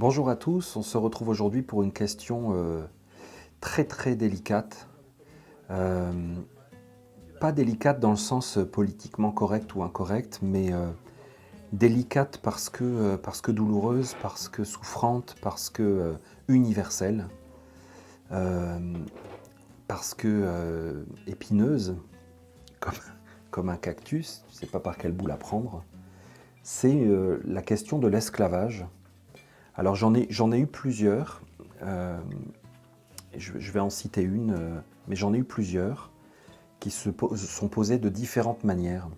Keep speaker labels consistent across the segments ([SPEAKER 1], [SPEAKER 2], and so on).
[SPEAKER 1] Bonjour à tous, on se retrouve aujourd'hui pour une question très très délicate. Euh, Pas délicate dans le sens politiquement correct ou incorrect, mais délicate parce que douloureuse, parce que souffrante, parce que universelle, euh, parce que épineuse, comme, comme un cactus, tu ne sais pas par quel bout la prendre. C'est la question de l'esclavage. Alors j'en ai eu plusieurs. euh, je vais en citer une, mais j'en ai eu plusieurs qui sont posées de différentes manières.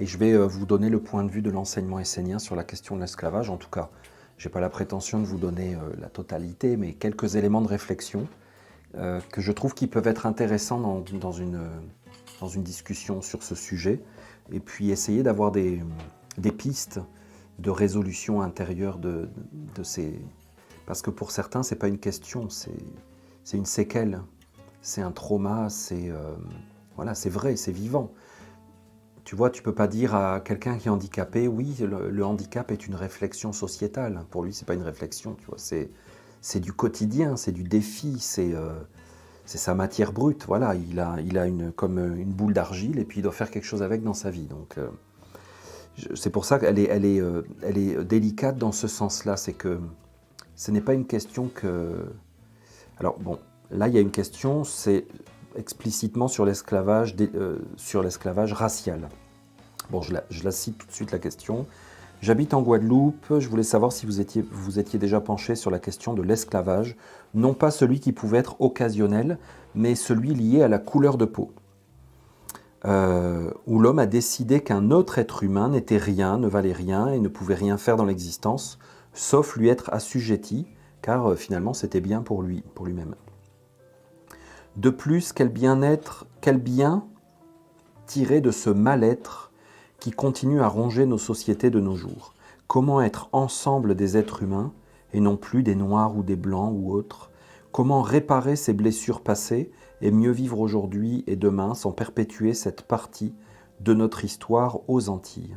[SPEAKER 1] Et je vais vous donner le point de vue de l'enseignement essénien sur la question de l'esclavage. En tout cas, je n'ai pas la prétention de vous donner la totalité, mais quelques éléments de réflexion que je trouve qui peuvent être intéressants dans une discussion sur ce sujet, et puis essayer d'avoir des pistes de résolution intérieure de ces... Parce que pour certains, ce n'est pas une question, c'est une séquelle, c'est un trauma, voilà, c'est vrai, c'est vivant. Tu vois, tu ne peux pas dire à quelqu'un qui est handicapé, oui, le handicap est une réflexion sociétale. Pour lui, ce n'est pas une réflexion, tu vois, c'est du quotidien, c'est du défi, c'est sa matière brute. Voilà, il a comme une boule d'argile et puis il doit faire quelque chose avec dans sa vie. Donc, c'est pour ça elle est délicate dans ce sens-là. C'est que ce n'est pas une question que... Alors bon, là il y a une question, c'est explicitement sur l'esclavage racial. Bon, je la cite tout de suite la question. J'habite en Guadeloupe, je voulais savoir si vous étiez déjà penché sur la question de l'esclavage, non pas celui qui pouvait être occasionnel, mais celui lié à la couleur de peau, où l'homme a décidé qu'un autre être humain n'était rien, ne valait rien et ne pouvait rien faire dans l'existence, sauf lui être assujetti, car finalement c'était bien pour lui-même. De plus, quel bien tirer de ce mal-être qui continue à ronger nos sociétés de nos jours? Comment être ensemble des êtres humains et non plus des noirs ou des blancs ou autres? Comment réparer ces blessures passées et mieux vivre aujourd'hui et demain sans perpétuer cette partie de notre histoire aux Antilles?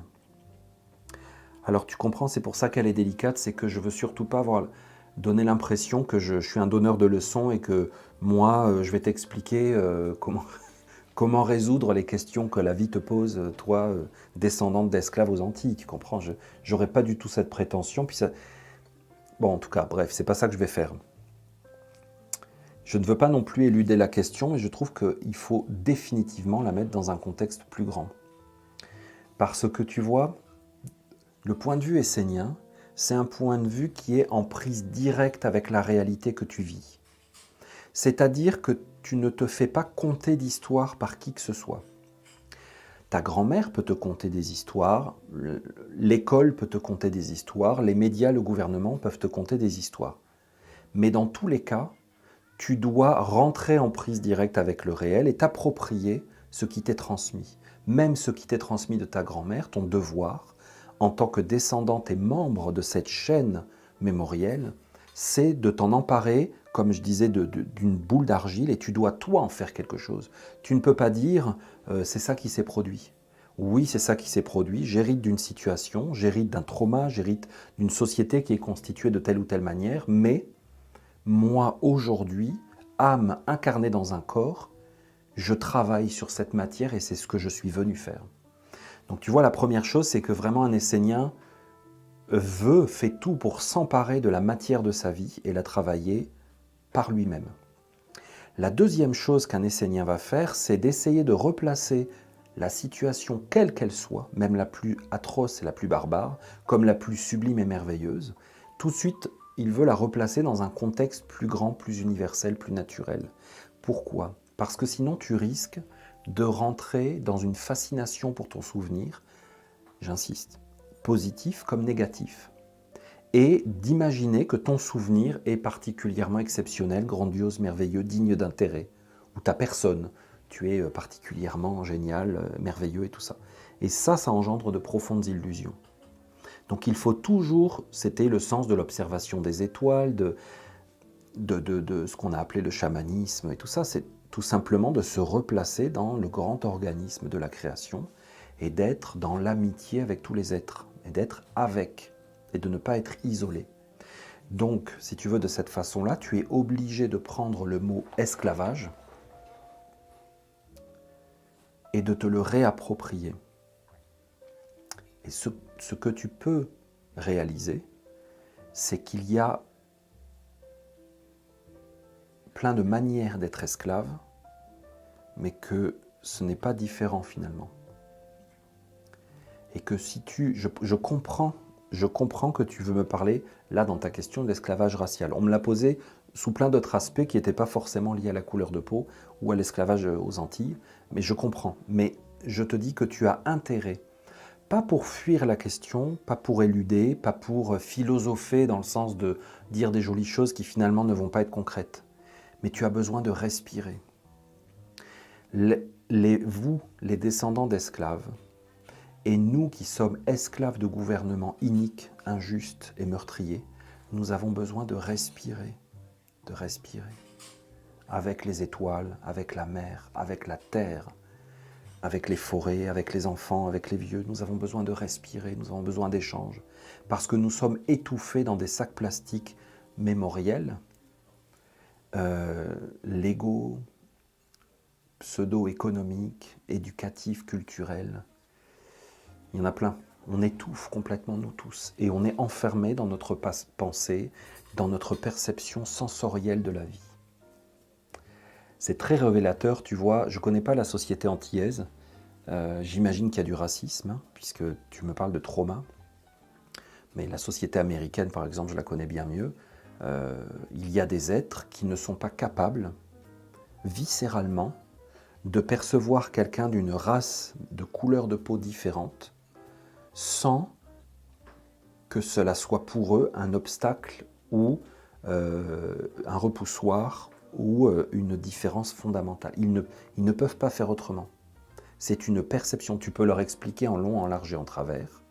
[SPEAKER 1] Alors tu comprends, c'est pour ça qu'elle est délicate, c'est que je veux surtout pas donner l'impression que je suis un donneur de leçons et que moi, je vais t'expliquer comment résoudre les questions que la vie te pose, toi, descendante d'esclaves aux Antilles, tu comprends? Je n'aurais pas du tout cette prétention. Puis ça... Bon, en tout cas, bref, c'est pas ça que je vais faire. Je ne veux pas non plus éluder la question, mais je trouve qu'il faut définitivement la mettre dans un contexte plus grand. Parce que tu vois, le point de vue essénien, c'est un point de vue qui est en prise directe avec la réalité que tu vis. C'est-à-dire que tu ne te fais pas conter d'histoire par qui que ce soit. Ta grand-mère peut te conter des histoires, l'école peut te conter des histoires, les médias, le gouvernement peuvent te conter des histoires. Mais dans tous les cas, tu dois rentrer en prise directe avec le réel et t'approprier ce qui t'est transmis. Même ce qui t'est transmis de ta grand-mère, ton devoir, en tant que descendante et membre de cette chaîne mémorielle, c'est de t'en emparer, comme je disais, d'une boule d'argile, et tu dois toi en faire quelque chose. Tu ne peux pas dire c'est ça qui s'est produit. Oui, c'est ça qui s'est produit, j'hérite d'une situation, j'hérite d'un trauma, j'hérite d'une société qui est constituée de telle ou telle manière, mais moi aujourd'hui, âme incarnée dans un corps, je travaille sur cette matière et c'est ce que je suis venu faire. Donc tu vois, la première chose, c'est que vraiment un essénien fait tout pour s'emparer de la matière de sa vie et la travailler par lui-même. La deuxième chose qu'un essénien va faire, c'est d'essayer de replacer la situation quelle qu'elle soit, même la plus atroce et la plus barbare, comme la plus sublime et merveilleuse. Tout de suite, il veut la replacer dans un contexte plus grand, plus universel, plus naturel. Pourquoi? Parce que sinon tu risques de rentrer dans une fascination pour ton souvenir, j'insiste, positif comme négatif, et d'imaginer que ton souvenir est particulièrement exceptionnel, grandiose, merveilleux, digne d'intérêt, ou ta personne, tu es particulièrement génial, merveilleux et tout ça. Et ça engendre de profondes illusions. Donc il faut toujours, c'était le sens de l'observation des étoiles, de ce qu'on a appelé le chamanisme et tout ça, c'est tout simplement de se replacer dans le grand organisme de la création et d'être dans l'amitié avec tous les êtres, et d'être avec et de ne pas être isolé. Donc, si tu veux, de cette façon-là, tu es obligé de prendre le mot esclavage et de te le réapproprier. Et ce que tu peux réaliser, c'est qu'il y a plein de manières d'être esclave, mais que ce n'est pas différent finalement. Et que si je comprends que tu veux me parler, là, dans ta question, de l'esclavage racial. On me l'a posé sous plein d'autres aspects qui n'étaient pas forcément liés à la couleur de peau ou à l'esclavage aux Antilles, mais je comprends. Mais je te dis que tu as intérêt, pas pour fuir la question, pas pour éluder, pas pour philosopher dans le sens de dire des jolies choses qui finalement ne vont pas être concrètes, mais tu as besoin de respirer. Vous, les descendants d'esclaves, et nous qui sommes esclaves de gouvernements iniques, injustes et meurtriers, nous avons besoin de respirer, avec les étoiles, avec la mer, avec la terre, avec les forêts, avec les enfants, avec les vieux. Nous avons besoin de respirer, nous avons besoin d'échanges, parce que nous sommes étouffés dans des sacs plastiques mémoriels, légaux, pseudo-économiques, éducatifs, culturels. Il y en a plein. On étouffe complètement, nous tous. Et on est enfermé dans notre pensée, dans notre perception sensorielle de la vie. C'est très révélateur, tu vois. Je ne connais pas la société antillaise. J'imagine qu'il y a du racisme, hein, puisque tu me parles de trauma. Mais la société américaine, par exemple, je la connais bien mieux. Il y a des êtres qui ne sont pas capables, viscéralement, de percevoir quelqu'un d'une race de couleur de peau différente, sans que cela soit pour eux un obstacle ou un repoussoir ou une différence fondamentale. Ils ne peuvent pas faire autrement. C'est une perception. Tu peux leur expliquer en long, en large et en travers.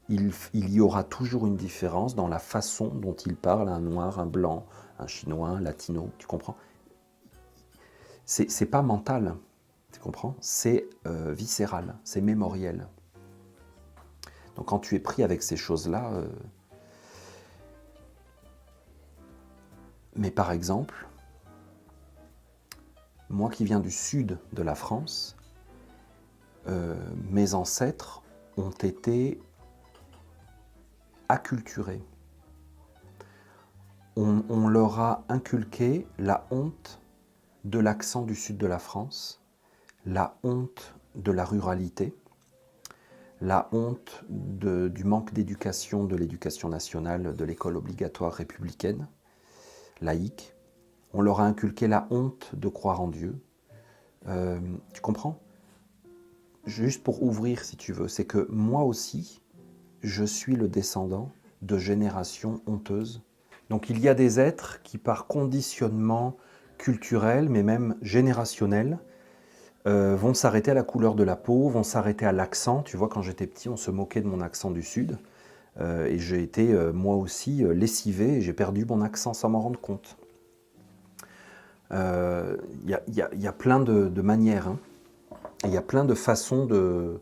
[SPEAKER 1] Il y aura toujours une différence dans la façon dont ils parlent, un noir, un blanc, un chinois, un latino, tu comprends? C'est pas mental, tu comprends? C'est viscéral, c'est mémoriel. Donc quand tu es pris avec ces choses-là, mais par exemple, moi qui viens du sud de la France, mes ancêtres ont été acculturés. On leur a inculqué la honte de l'accent du sud de la France, la honte de la ruralité, la honte du manque d'éducation de l'éducation nationale, de l'école obligatoire républicaine, laïque. On leur a inculqué la honte de croire en Dieu. Tu comprends? Juste pour ouvrir, si tu veux, c'est que moi aussi, je suis le descendant de générations honteuses. Donc il y a des êtres qui, par conditionnement culturel, mais même générationnel, vont s'arrêter à la couleur de la peau, vont s'arrêter à l'accent. Tu vois, quand j'étais petit, on se moquait de mon accent du Sud. Et j'ai été, moi aussi, lessivé et j'ai perdu mon accent sans m'en rendre compte. Il y a plein de manières. Hein. Il y a plein de façons de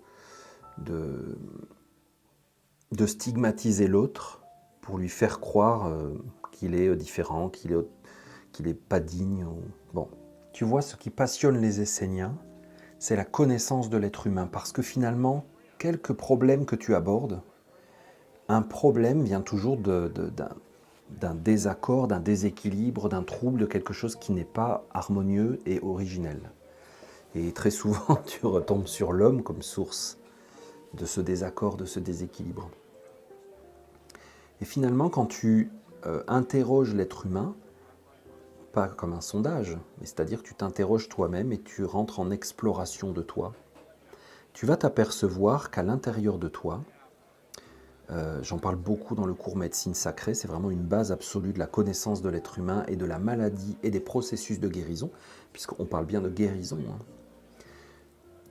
[SPEAKER 1] stigmatiser l'autre pour lui faire croire qu'il est différent, qu'il est pas digne. Bon, tu vois, ce qui passionne les Esséniens, c'est la connaissance de l'être humain. Parce que finalement, quelque problème que tu abordes, un problème vient toujours d'un désaccord, d'un déséquilibre, d'un trouble, de quelque chose qui n'est pas harmonieux et originel. Et très souvent, tu retombes sur l'homme comme source de ce désaccord, de ce déséquilibre. Et finalement, quand tu interroges l'être humain, pas comme un sondage, mais c'est-à-dire que tu t'interroges toi-même et tu rentres en exploration de toi, tu vas t'apercevoir qu'à l'intérieur de toi, j'en parle beaucoup dans le cours Médecine sacrée, c'est vraiment une base absolue de la connaissance de l'être humain et de la maladie et des processus de guérison, puisqu'on parle bien de guérison. Hein.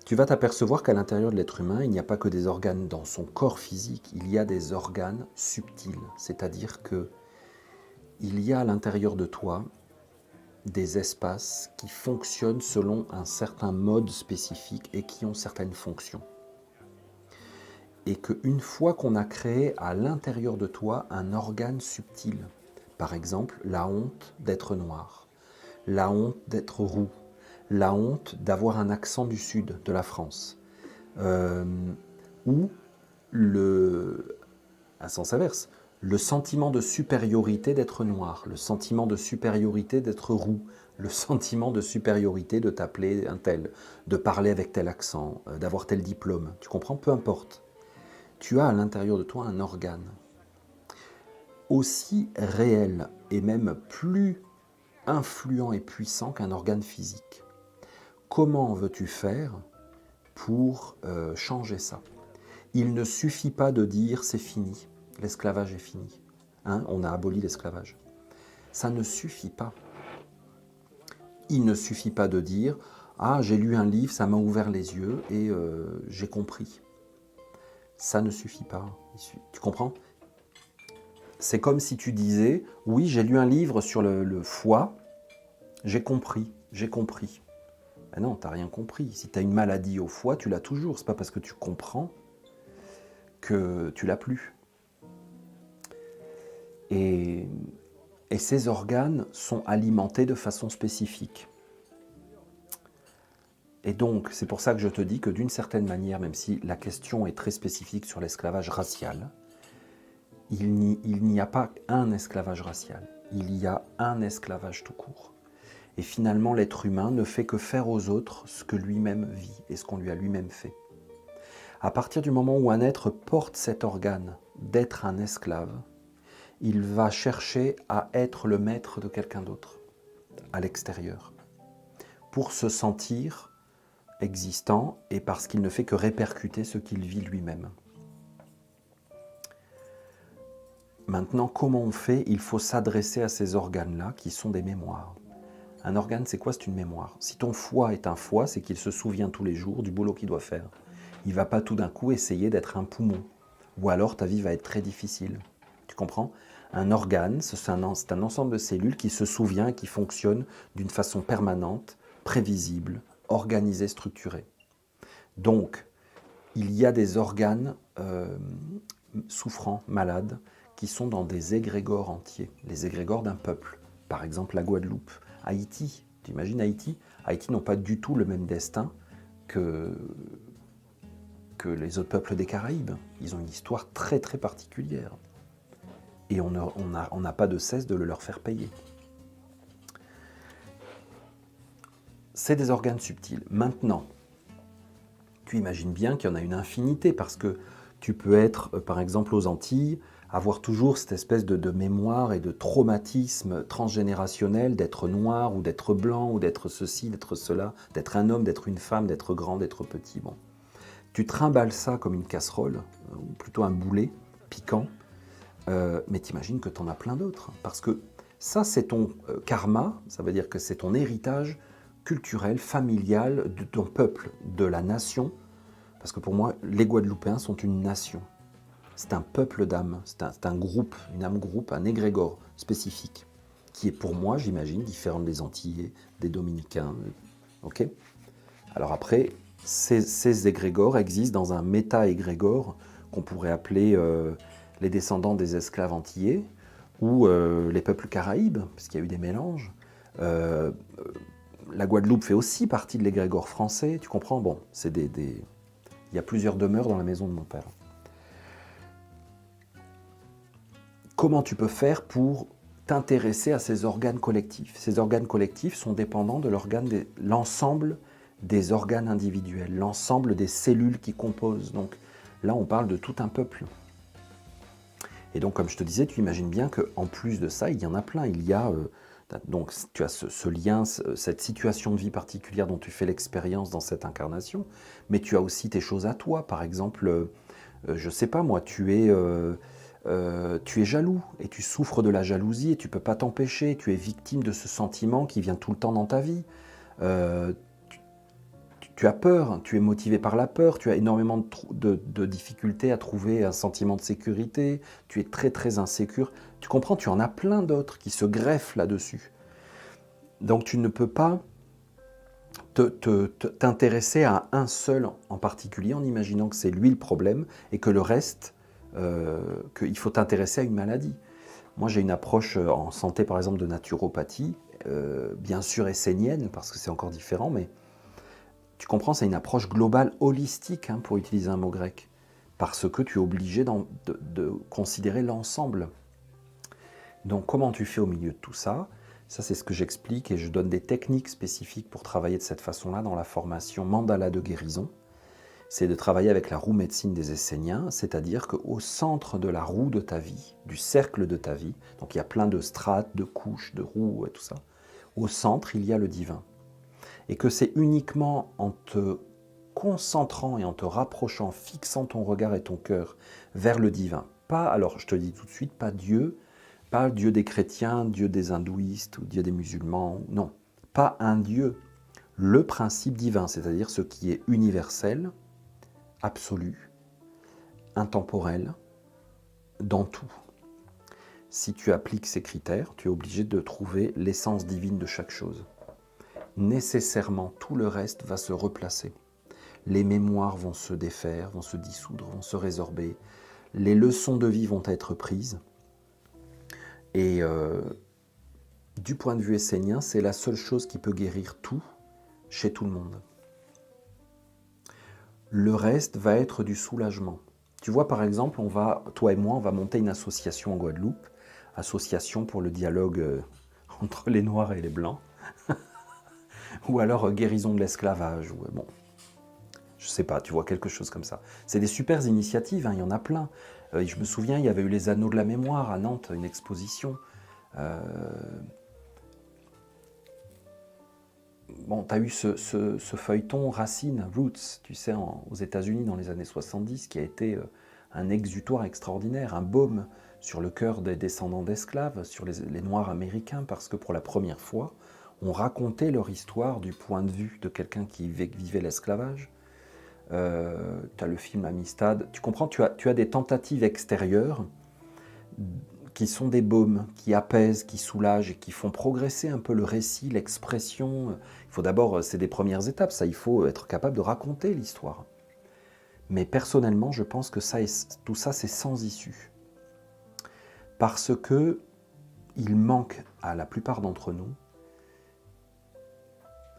[SPEAKER 1] Tu vas t'apercevoir qu'à l'intérieur de l'être humain, il n'y a pas que des organes dans son corps physique, il y a des organes subtils, c'est-à-dire que il y a à l'intérieur de toi des espaces qui fonctionnent selon un certain mode spécifique et qui ont certaines fonctions. et qu'une fois qu'on a créé à l'intérieur de toi un organe subtil, par exemple la honte d'être noir, la honte d'être roux, la honte d'avoir un accent du sud de la France, ou à sens inverse, le sentiment de supériorité d'être noir, le sentiment de supériorité d'être roux, le sentiment de supériorité de t'appeler un tel, de parler avec tel accent, d'avoir tel diplôme. Tu comprends? Peu importe. Tu as à l'intérieur de toi un organe aussi réel et même plus influent et puissant qu'un organe physique. Comment veux-tu faire pour changer ça? Il ne suffit pas de dire c'est fini, l'esclavage est fini. Hein, on a aboli l'esclavage. Ça ne suffit pas. Il ne suffit pas de dire ah, j'ai lu un livre, ça m'a ouvert les yeux et j'ai compris. Ça ne suffit pas. Tu comprends? C'est comme si tu disais oui, j'ai lu un livre sur le foie, j'ai compris. Ben non, tu n'as rien compris. Si tu as une maladie au foie, tu l'as toujours. Ce n'est pas parce que tu comprends que tu l'as plus. Et ces organes sont alimentés de façon spécifique. Et donc, c'est pour ça que je te dis que d'une certaine manière, même si la question est très spécifique sur l'esclavage racial, il n'y a pas un esclavage racial, il y a un esclavage tout court. Et finalement, l'être humain ne fait que faire aux autres ce que lui-même vit et ce qu'on lui a lui-même fait. À partir du moment où un être porte cet organe d'être un esclave, il va chercher à être le maître de quelqu'un d'autre, à l'extérieur, pour se sentir existant et parce qu'il ne fait que répercuter ce qu'il vit lui-même. Maintenant, comment on fait? Il faut s'adresser à ces organes-là qui sont des mémoires. Un organe, c'est quoi? C'est une mémoire. Si ton foie est un foie, c'est qu'il se souvient tous les jours du boulot qu'il doit faire. Il ne va pas tout d'un coup essayer d'être un poumon. Ou alors ta vie va être très difficile. Tu comprends? Un organe, c'est un ensemble de cellules qui se souvient et qui fonctionne d'une façon permanente, prévisible, organisée, structurée. Donc, il y a des organes souffrants, malades, qui sont dans des égrégores entiers, les égrégores d'un peuple. Par exemple, la Guadeloupe, Haïti. Tu imagines Haïti? Haïti n'ont pas du tout le même destin que les autres peuples des Caraïbes. Ils ont une histoire très très particulière. Et on n'a pas de cesse de le leur faire payer. C'est des organes subtils. Maintenant, tu imagines bien qu'il y en a une infinité, parce que tu peux être, par exemple, aux Antilles, avoir toujours cette espèce de mémoire et de traumatisme transgénérationnel d'être noir ou d'être blanc ou d'être ceci, d'être cela, d'être un homme, d'être une femme, d'être grand, d'être petit. Bon. Tu trimbales ça comme une casserole, ou plutôt un boulet piquant, mais t'imagines que tu en as plein d'autres. Parce que ça, c'est ton karma, ça veut dire que c'est ton héritage culturel, familial, de ton peuple, de la nation. Parce que pour moi, les Guadeloupéens sont une nation. C'est un peuple d'âmes, c'est un groupe, une âme-groupe, un égrégore spécifique, qui est pour moi, j'imagine, différent des Antillais, des Dominicains. Ok? Alors après, ces égrégores existent dans un méta-égrégore qu'on pourrait appeler les descendants des esclaves antillais ou les peuples caraïbes, parce qu'il y a eu des mélanges. La Guadeloupe fait aussi partie de l'égrégore français, tu comprends? Bon, c'est il y a plusieurs demeures dans la maison de mon père. Comment tu peux faire pour t'intéresser à ces organes collectifs? Ces organes collectifs sont dépendants de l'ensemble des organes individuels, l'ensemble des cellules qui composent. Donc là, on parle de tout un peuple. Et donc, comme je te disais, tu imagines bien qu'en plus de ça, il y en a plein. Il y a, donc, tu as ce lien, cette situation de vie particulière dont tu fais l'expérience dans cette incarnation, mais tu as aussi tes choses à toi. Par exemple, je ne sais pas moi, tu es jaloux et tu souffres de la jalousie et tu ne peux pas t'empêcher. Tu es victime de ce sentiment qui vient tout le temps dans ta vie. Tu as peur, tu es motivé par la peur, tu as énormément de difficultés à trouver un sentiment de sécurité, tu es très très insécure. Tu comprends, tu en as plein d'autres qui se greffent là-dessus. Donc tu ne peux pas t'intéresser à un seul en particulier en imaginant que c'est lui le problème et que le reste, qu'il faut t'intéresser à une maladie. Moi, j'ai une approche en santé, par exemple, de naturopathie, bien sûr essénienne, parce que c'est encore différent, mais tu comprends, c'est une approche globale, holistique, hein, pour utiliser un mot grec, parce que tu es obligé de considérer l'ensemble. Donc, comment tu fais au milieu de tout ça? Ça, c'est ce que j'explique et je donne des techniques spécifiques pour travailler de cette façon-là dans la formation Mandala de guérison. C'est de travailler avec la roue médecine des Esséniens, c'est-à-dire qu'au centre de la roue de ta vie, du cercle de ta vie, donc il y a plein de strates, de couches, de roues et tout ça, au centre, il y a le divin. Et que c'est uniquement en te concentrant et en te rapprochant, fixant ton regard et ton cœur vers le divin, pas, alors je te dis tout de suite, pas Dieu des chrétiens, Dieu des hindouistes ou Dieu des musulmans, non, pas un Dieu, le principe divin, c'est-à-dire ce qui est universel, absolu, intemporel, dans tout. Si tu appliques ces critères, tu es obligé de trouver l'essence divine de chaque chose. Nécessairement, tout le reste va se replacer. Les mémoires vont se défaire, vont se dissoudre, vont se résorber. Les leçons de vie vont être prises. Et du point de vue essénien, c'est la seule chose qui peut guérir tout chez tout le monde. Le reste va être du soulagement. Tu vois, par exemple, toi et moi, on va monter une association en Guadeloupe, association pour le dialogue entre les Noirs et les Blancs, ou alors guérison de l'esclavage, ou bon, je sais pas, tu vois, quelque chose comme ça. C'est des super initiatives, hein, il y en a plein. Je me souviens, il y avait eu les Anneaux de la Mémoire à Nantes, une exposition. Bon, tu as eu ce feuilleton Racine, Roots, tu sais, aux États-Unis dans les années 70, qui a été un exutoire extraordinaire, un baume sur le cœur des descendants d'esclaves, sur les Noirs américains, parce que pour la première fois, on racontait leur histoire du point de vue de quelqu'un qui vivait l'esclavage. Tu as le film Amistad. Tu comprends, tu as des tentatives extérieures qui sont des baumes, qui apaisent, qui soulagent et qui font progresser un peu le récit, l'expression. Il faut d'abord, c'est des premières étapes, ça, il faut être capable de raconter l'histoire. Mais personnellement, je pense que tout ça, c'est sans issue. Parce que il manque à la plupart d'entre nous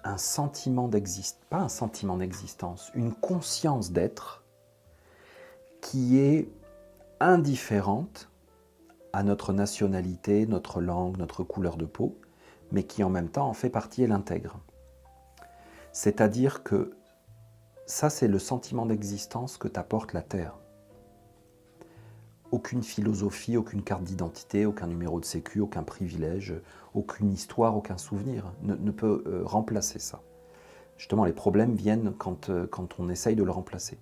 [SPEAKER 1] un sentiment d'existence, pas un sentiment d'existence, une conscience d'être qui est indifférente à notre nationalité, notre langue, notre couleur de peau, mais qui en même temps en fait partie et l'intègre. C'est-à-dire que ça, c'est le sentiment d'existence que t'apporte la Terre. Aucune philosophie, aucune carte d'identité, aucun numéro de sécu, aucun privilège, aucune histoire, aucun souvenir ne peut remplacer ça. Justement, les problèmes viennent quand on essaye de le remplacer.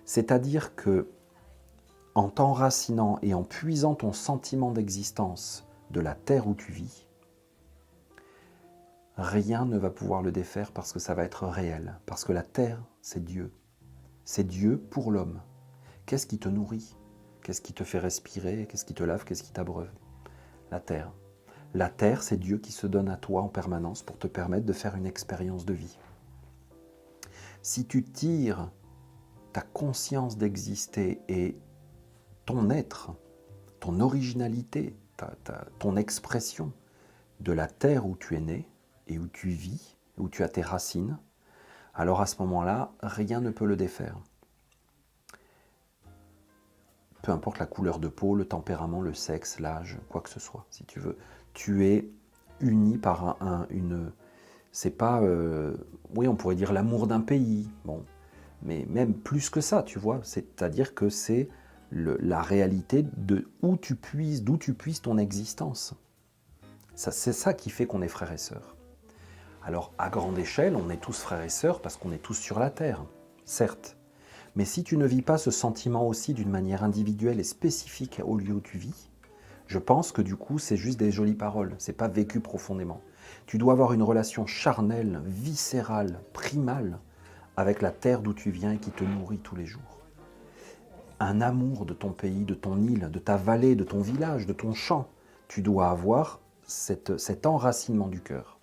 [SPEAKER 1] C'est-à-dire que en t'enracinant et en puisant ton sentiment d'existence de la terre où tu vis, rien ne va pouvoir le défaire parce que ça va être réel. Parce que la terre, c'est Dieu. C'est Dieu pour l'homme. Qu'est-ce qui te nourrit? Qu'est-ce qui te fait respirer? Qu'est-ce qui te lave? Qu'est-ce qui t'abreuve? La terre. La terre, c'est Dieu qui se donne à toi en permanence pour te permettre de faire une expérience de vie. Si tu tires ta conscience d'exister et ton être, ton originalité, ton expression de la terre où tu es né et où tu vis, où tu as tes racines, alors à ce moment-là, rien ne peut le défaire. Peu importe la couleur de peau, le tempérament, le sexe, l'âge, quoi que ce soit, si tu veux. Tu es uni par une... C'est pas... oui, on pourrait dire l'amour d'un pays, bon, mais même plus que ça, tu vois. C'est-à-dire que c'est la réalité d'où tu puises ton existence. C'est ça qui fait qu'on est frères et sœurs. Alors, à grande échelle, on est tous frères et sœurs parce qu'on est tous sur la Terre, certes. Mais si tu ne vis pas ce sentiment aussi d'une manière individuelle et spécifique au lieu où tu vis, je pense que du coup, c'est juste des jolies paroles, c'est pas vécu profondément. Tu dois avoir une relation charnelle, viscérale, primale avec la terre d'où tu viens et qui te nourrit tous les jours. Un amour de ton pays, de ton île, de ta vallée, de ton village, de ton champ. Tu dois avoir cet enracinement du cœur.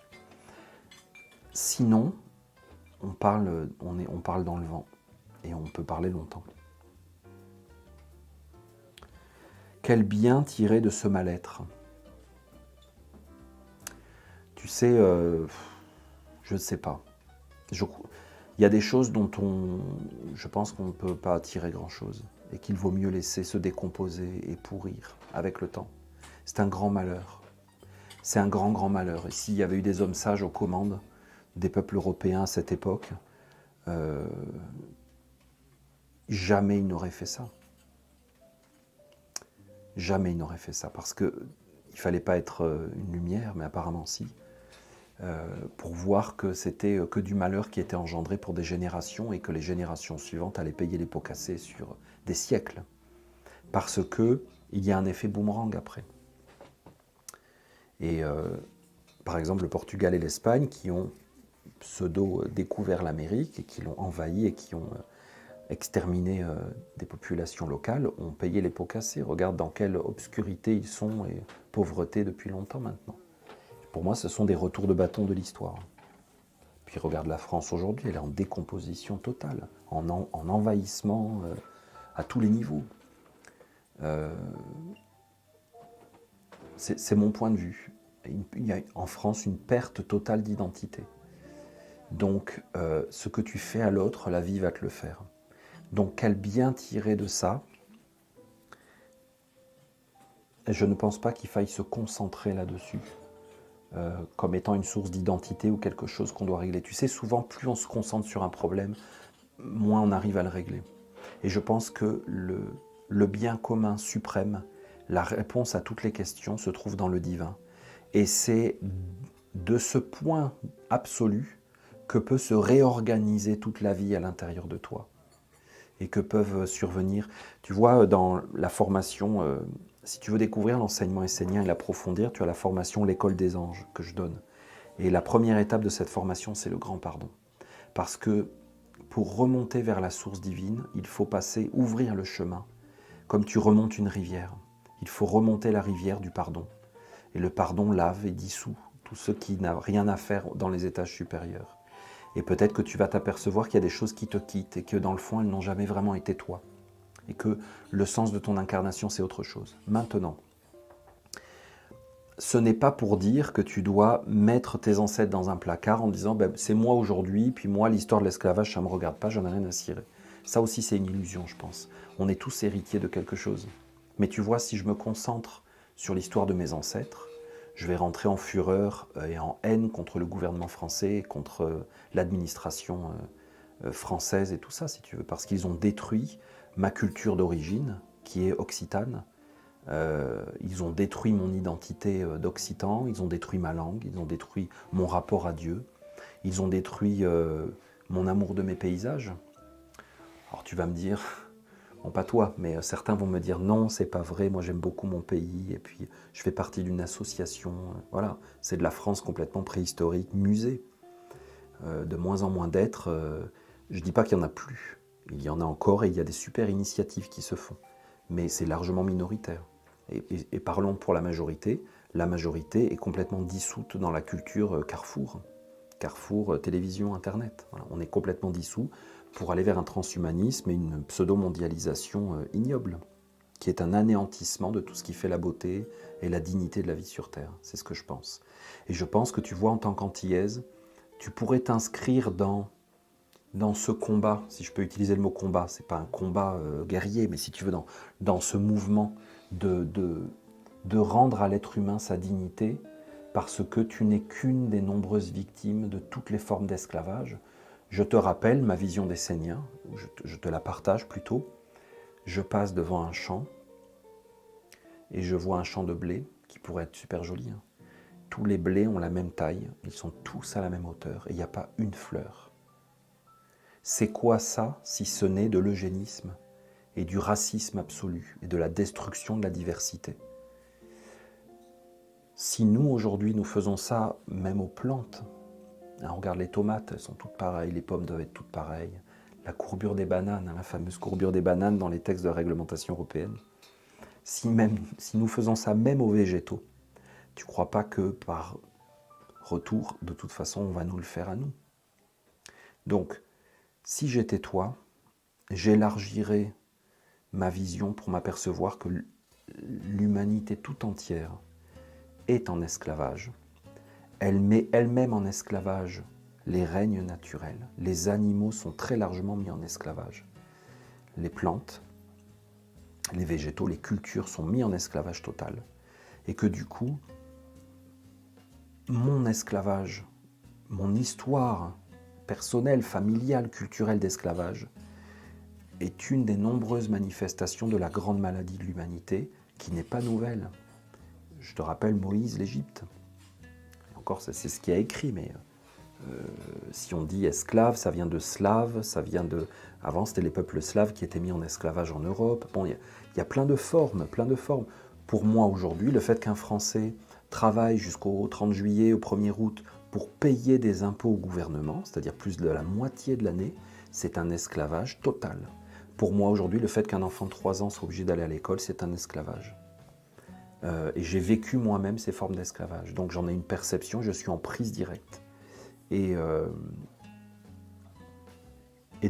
[SPEAKER 1] Sinon, on parle dans le vent, et on peut parler longtemps. Quel bien tirer de ce mal-être? Tu sais, je ne sais pas. Il y a des choses dont je pense qu'on ne peut pas tirer grand-chose, et qu'il vaut mieux laisser se décomposer et pourrir avec le temps. C'est un grand malheur. C'est un grand, grand malheur. Et s'il y avait eu des hommes sages aux commandes des peuples européens à cette époque, jamais ils n'auraient fait ça. Jamais ils n'auraient fait ça, parce qu'il ne fallait pas être une lumière, mais apparemment si, pour voir que c'était que du malheur qui était engendré pour des générations, et que les générations suivantes allaient payer les pots cassés sur des siècles. Parce qu'il y a un effet boomerang après. Et par exemple, le Portugal et l'Espagne, qui ont pseudo-découvert l'Amérique, et qui l'ont envahi, et qui ont exterminé des populations locales, ont payé les pots cassés. Regarde dans quelle obscurité ils sont, et pauvreté depuis longtemps maintenant. Pour moi, ce sont des retours de bâton de l'histoire. Puis regarde la France aujourd'hui, elle est en décomposition totale, en envahissement à tous les niveaux. C'est mon point de vue. Il y a en France une perte totale d'identité. Donc, ce que tu fais à l'autre, la vie va te le faire. Donc, quel bien tirer de ça? Je ne pense pas qu'il faille se concentrer là-dessus, comme étant une source d'identité ou quelque chose qu'on doit régler. Tu sais, souvent, plus on se concentre sur un problème, moins on arrive à le régler. Et je pense que le bien commun suprême, la réponse à toutes les questions se trouve dans le divin. Et c'est de ce point absolu que peut se réorganiser toute la vie à l'intérieur de toi. Et que peuvent survenir, tu vois, dans la formation, si tu veux découvrir l'enseignement essénien et l'approfondir, tu as la formation L'école des anges que je donne. Et la première étape de cette formation, c'est le grand pardon. Parce que pour remonter vers la source divine, il faut ouvrir le chemin, comme tu remontes une rivière. Il faut remonter la rivière du pardon. Et le pardon lave et dissout tout ce qui n'a rien à faire dans les étages supérieurs. Et peut-être que tu vas t'apercevoir qu'il y a des choses qui te quittent, et que dans le fond, elles n'ont jamais vraiment été toi. Et que le sens de ton incarnation, c'est autre chose. Maintenant, ce n'est pas pour dire que tu dois mettre tes ancêtres dans un placard en disant ben, c'est moi aujourd'hui, puis moi l'histoire de l'esclavage ça ne me regarde pas, j'en ai rien à cirer. Ça aussi c'est une illusion je pense. On est tous héritiers de quelque chose. Mais tu vois, si je me concentre sur l'histoire de mes ancêtres, je vais rentrer en fureur et en haine contre le gouvernement français, contre l'administration française et tout ça si tu veux, parce qu'ils ont détruit ma culture d'origine qui est occitane. Ils ont détruit mon identité d'occitan, ils ont détruit ma langue, ils ont détruit mon rapport à Dieu, ils ont détruit mon amour de mes paysages. Alors tu vas me dire, bon pas toi, mais certains vont me dire non, c'est pas vrai, moi j'aime beaucoup mon pays, et puis je fais partie d'une association, voilà, c'est de la France complètement préhistorique, musée, de moins en moins d'êtres, je dis pas qu'il y en a plus, il y en a encore et il y a des super initiatives qui se font, mais c'est largement minoritaire. Et parlons pour la majorité est complètement dissoute dans la culture Carrefour. Carrefour, télévision, Internet. Voilà, on est complètement dissous pour aller vers un transhumanisme et une pseudo-mondialisation ignoble, qui est un anéantissement de tout ce qui fait la beauté et la dignité de la vie sur Terre. C'est ce que je pense. Et je pense que tu vois, en tant qu'antillaise, tu pourrais t'inscrire dans ce combat, si je peux utiliser le mot combat, c'est pas un combat guerrier, mais si tu veux, dans ce mouvement de rendre à l'être humain sa dignité, parce que tu n'es qu'une des nombreuses victimes de toutes les formes d'esclavage. Je te rappelle ma vision des Esséniens, je te la partage plutôt. Je passe devant un champ et je vois un champ de blé qui pourrait être super joli. Hein. Tous les blés ont la même taille, ils sont tous à la même hauteur et il n'y a pas une fleur. C'est quoi ça si ce n'est de l'eugénisme et du racisme absolu et de la destruction de la diversité? Si nous, aujourd'hui, nous faisons ça même aux plantes, hein, on regarde les tomates, elles sont toutes pareilles, les pommes doivent être toutes pareilles, la courbure des bananes, hein, la fameuse courbure des bananes dans les textes de réglementation européenne, si nous faisons ça même aux végétaux, tu ne crois pas que par retour, de toute façon, on va nous le faire à nous? Donc, si j'étais toi, j'élargirais ma vision pour m'apercevoir que l'humanité tout entière est en esclavage. Elle met elle-même en esclavage les règnes naturels. Les animaux sont très largement mis en esclavage. Les plantes, les végétaux, les cultures sont mis en esclavage total. Et que du coup, mon esclavage, mon histoire personnelle, familiale, culturelle d'esclavage est une des nombreuses manifestations de la grande maladie de l'humanité qui n'est pas nouvelle. Je te rappelle Moïse, l'Égypte. Encore, c'est ce qu'il a écrit, mais si on dit esclave, ça vient de slave, ça vient de... Avant, c'était les peuples slaves qui étaient mis en esclavage en Europe. Bon, il y a plein de formes, plein de formes. Pour moi, aujourd'hui, le fait qu'un Français travaille jusqu'au 30 juillet, au 1er août, pour payer des impôts au gouvernement, c'est-à-dire plus de la moitié de l'année, c'est un esclavage total. Pour moi, aujourd'hui, le fait qu'un enfant de 3 ans soit obligé d'aller à l'école, c'est un esclavage. Et j'ai vécu moi-même ces formes d'esclavage. Donc j'en ai une perception, je suis en prise directe. Et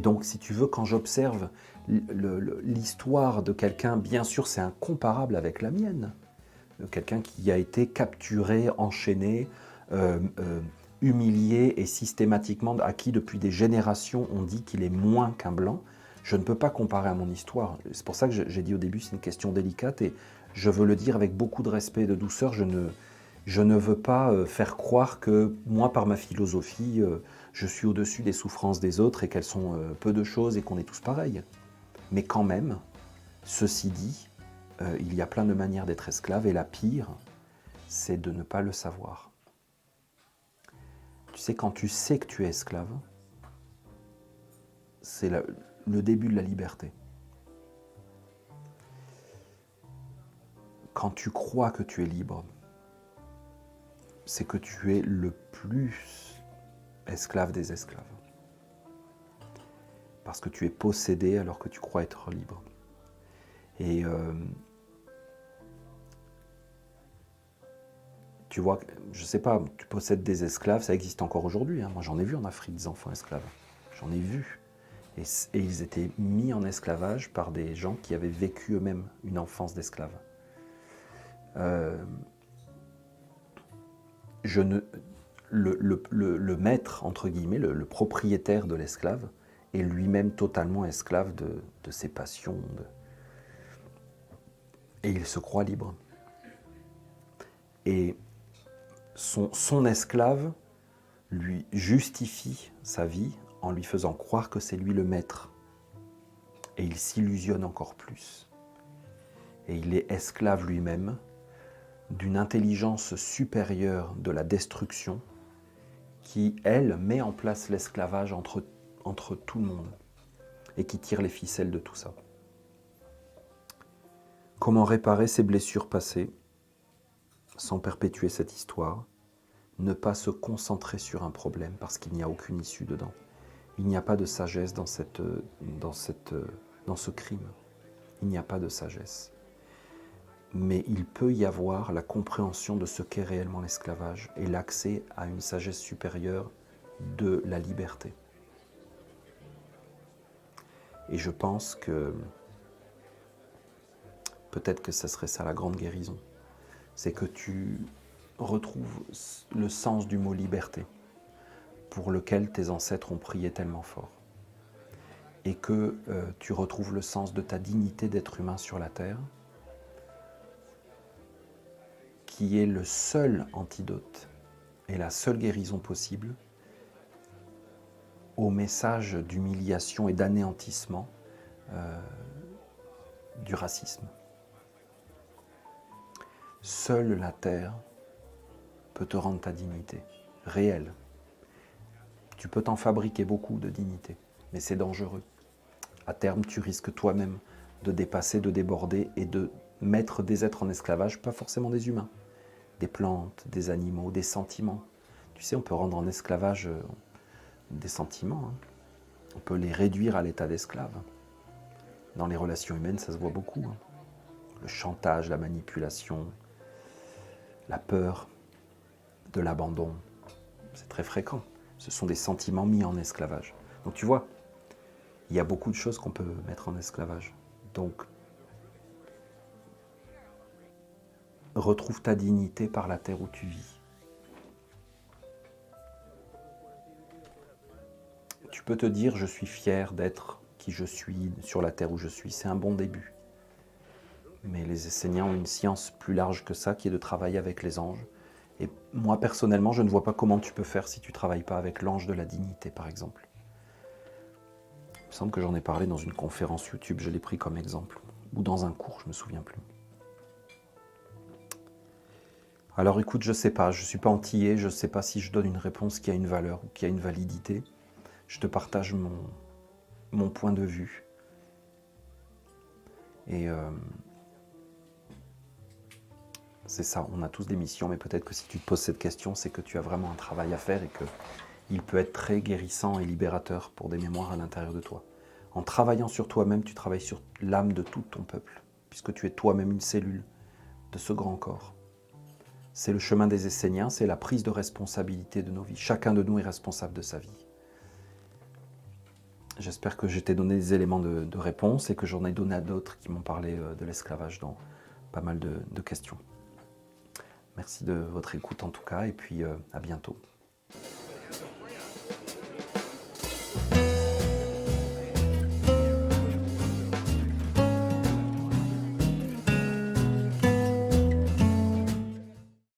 [SPEAKER 1] donc, si tu veux, quand j'observe l'histoire de quelqu'un, bien sûr, c'est incomparable avec la mienne. Quelqu'un qui a été capturé, enchaîné, humilié et systématiquement, à qui depuis des générations on dit qu'il est moins qu'un blanc. Je ne peux pas comparer à mon histoire. C'est pour ça que j'ai dit au début, c'est une question délicate et je veux le dire avec beaucoup de respect et de douceur. Je ne veux pas faire croire que moi, par ma philosophie, je suis au-dessus des souffrances des autres et qu'elles sont peu de choses et qu'on est tous pareils. Mais quand même, ceci dit, il y a plein de manières d'être esclave et la pire, c'est de ne pas le savoir. Tu sais, quand tu sais que tu es esclave, c'est le début de la liberté. Quand tu crois que tu es libre, c'est que tu es le plus esclave des esclaves. Parce que tu es possédé alors que tu crois être libre. Et tu vois, je sais pas, tu possèdes des esclaves, ça existe encore aujourd'hui. Hein. Moi, j'en ai vu en Afrique des enfants esclaves. J'en ai vu. Et ils étaient mis en esclavage par des gens qui avaient vécu eux-mêmes une enfance d'esclaves. Le maître, entre guillemets, le propriétaire de l'esclave, est lui-même totalement esclave de ses passions. Et il se croit libre. Et son esclave lui justifie sa vie en lui faisant croire que c'est lui le maître. Et il s'illusionne encore plus. Et il est esclave lui-même d'une intelligence supérieure de la destruction qui, elle, met en place l'esclavage entre tout le monde et qui tire les ficelles de tout ça. Comment réparer ces blessures passées sans perpétuer cette histoire? Ne pas se concentrer sur un problème parce qu'il n'y a aucune issue dedans. Il n'y a pas de sagesse dans ce crime. Il n'y a pas de sagesse. Mais il peut y avoir la compréhension de ce qu'est réellement l'esclavage et l'accès à une sagesse supérieure de la liberté. Et je pense que peut-être que ce serait ça la grande guérison. C'est que tu retrouves le sens du mot liberté, pour lequel tes ancêtres ont prié tellement fort. Et que tu retrouves le sens de ta dignité d'être humain sur la terre, qui est le seul antidote et la seule guérison possible au message d'humiliation et d'anéantissement du racisme. Seule la terre peut te rendre ta dignité réelle. Tu peux t'en fabriquer beaucoup de dignité, mais c'est dangereux. À terme, tu risques toi-même de dépasser, de déborder et de mettre des êtres en esclavage, pas forcément des humains, des plantes, des animaux, des sentiments. Tu sais, on peut rendre en esclavage des sentiments. Hein. On peut les réduire à l'état d'esclave. Dans les relations humaines, ça se voit beaucoup. Hein. Le chantage, la manipulation, la peur de l'abandon, c'est très fréquent. Ce sont des sentiments mis en esclavage. Donc tu vois, il y a beaucoup de choses qu'on peut mettre en esclavage. Donc, retrouve ta dignité par la terre où tu vis. Tu peux te dire, je suis fier d'être qui je suis sur la terre où je suis. C'est un bon début. Mais les Esséniens ont une science plus large que ça, qui est de travailler avec les anges. Et moi, personnellement, je ne vois pas comment tu peux faire si tu ne travailles pas avec l'ange de la dignité, par exemple. Il me semble que j'en ai parlé dans une conférence YouTube, je l'ai pris comme exemple. Ou dans un cours, je ne me souviens plus. Alors écoute, je ne sais pas, je ne suis pas antillais, je ne sais pas si je donne une réponse qui a une valeur ou qui a une validité. Je te partage mon point de vue. Et c'est ça, on a tous des missions, mais peut-être que si tu te poses cette question, c'est que tu as vraiment un travail à faire et qu'il peut être très guérissant et libérateur pour des mémoires à l'intérieur de toi. En travaillant sur toi-même, tu travailles sur l'âme de tout ton peuple, puisque tu es toi-même une cellule de ce grand corps. C'est le chemin des Esséniens, c'est la prise de responsabilité de nos vies. Chacun de nous est responsable de sa vie. J'espère que je t'ai donné des éléments de réponse et que j'en ai donné à d'autres qui m'ont parlé de l'esclavage dans pas mal de questions. Merci de votre écoute en tout cas, et puis à bientôt.